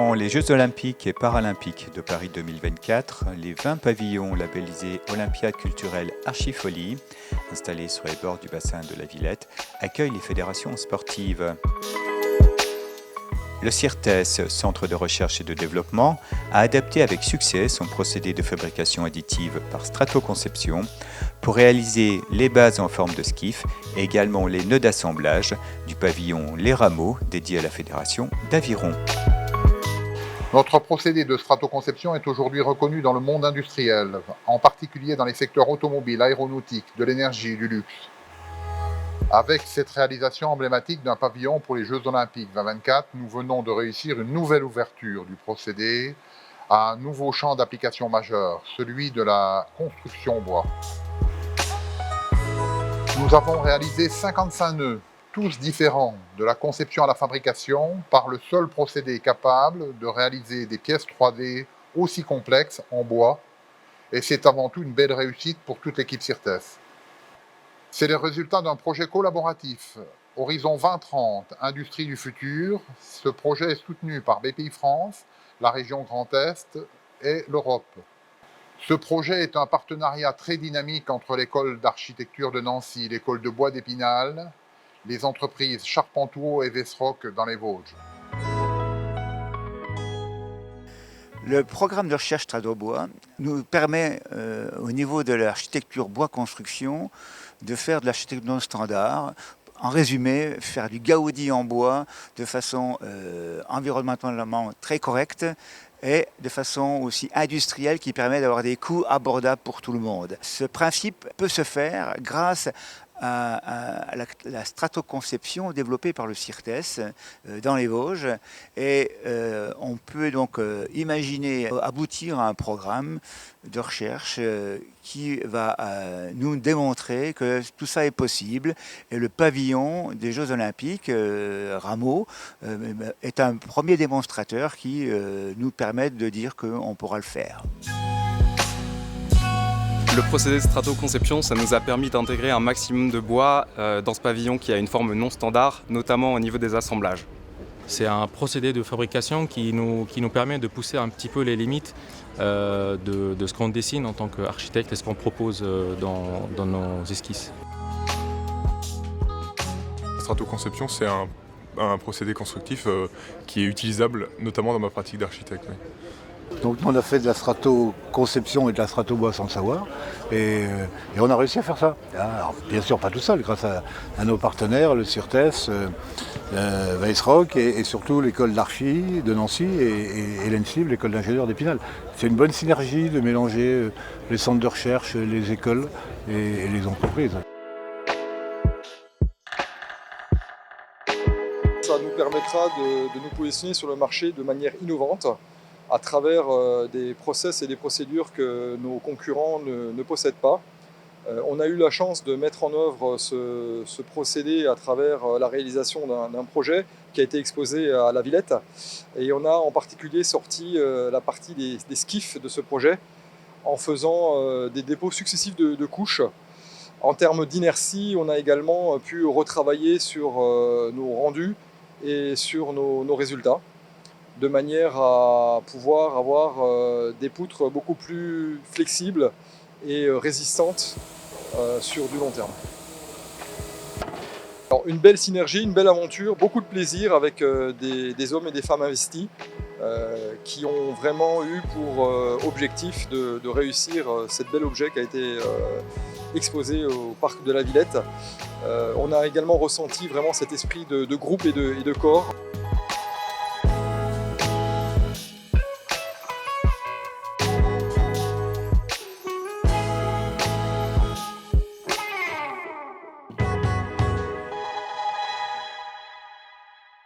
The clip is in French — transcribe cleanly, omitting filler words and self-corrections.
Durant les Jeux olympiques et paralympiques de Paris 2024, les 20 pavillons labellisés Olympiade culturelle Archifolie, installés sur les bords du bassin de la Villette, accueillent les fédérations sportives. Le CIRTES, Centre de recherche et de développement, a adapté avec succès son procédé de fabrication additive par stratoconception pour réaliser les bases en forme de skiff et également les nœuds d'assemblage du pavillon Les Rameaux dédié à la Fédération d'Aviron. Notre procédé de stratoconception est aujourd'hui reconnu dans le monde industriel, en particulier dans les secteurs automobiles, aéronautique, de l'énergie et du luxe. Avec cette réalisation emblématique d'un pavillon pour les Jeux Olympiques 2024, nous venons de réussir une nouvelle ouverture du procédé à un nouveau champ d'application majeur, celui de la construction bois. Nous avons réalisé 55 nœuds, tous différents, de la conception à la fabrication, par le seul procédé capable de réaliser des pièces 3D aussi complexes en bois, et c'est avant tout une belle réussite pour toute l'équipe CIRTES. C'est le résultat d'un projet collaboratif, Horizon 2030, Industrie du futur. Ce projet est soutenu par BPI France, la région Grand Est et l'Europe. Ce projet est un partenariat très dynamique entre l'école d'architecture de Nancy, l'école de bois d'Épinal, les entreprises Charpentouot et Vesroc dans les Vosges. Le programme de recherche Stratobois nous permet, au niveau de l'architecture bois-construction, de faire de l'architecture non standard. En résumé, faire du gaudi en bois de façon environnementalement très correcte et de façon aussi industrielle qui permet d'avoir des coûts abordables pour tout le monde. Ce principe peut se faire grâce à la stratoconception développée par le CIRTES dans les Vosges et on peut donc imaginer aboutir à un programme de recherche qui va nous démontrer que tout ça est possible et le pavillon des Jeux Olympiques Rameaux est un premier démonstrateur qui nous permet de dire qu'on pourra le faire. Le procédé de stratoconception, ça nous a permis d'intégrer un maximum de bois dans ce pavillon qui a une forme non standard, notamment au niveau des assemblages. C'est un procédé de fabrication qui nous permet de pousser un petit peu les limites de ce qu'on dessine en tant qu'architecte et ce qu'on propose dans nos esquisses. La stratoconception, c'est un procédé constructif qui est utilisable notamment dans ma pratique d'architecte. Oui. Donc on a fait de la stratoconception et de la stratobois sans le savoir et on a réussi à faire ça. Alors, bien sûr pas tout seul, grâce à nos partenaires, le CIRTES, Weissrock et surtout l'école d'archi de Nancy et l'ENSIV, l'école d'ingénieurs d'Épinal. C'est une bonne synergie de mélanger les centres de recherche, les écoles et les entreprises. Ça nous permettra de nous positionner sur le marché de manière innovante à travers des process et des procédures que nos concurrents ne possèdent pas. On a eu la chance de mettre en œuvre ce procédé à travers la réalisation d'un projet qui a été exposé à la Villette. Et on a en particulier sorti la partie des skiffs de ce projet en faisant des dépôts successifs de couches. En termes d'inertie, on a également pu retravailler sur nos rendus et sur nos résultats, de manière à pouvoir avoir des poutres beaucoup plus flexibles et résistantes sur du long terme. Alors, une belle synergie, une belle aventure, beaucoup de plaisir avec des hommes et des femmes investis qui ont vraiment eu pour objectif de réussir cet bel objet qui a été exposé au parc de la Villette. On a également ressenti vraiment cet esprit de groupe et de corps.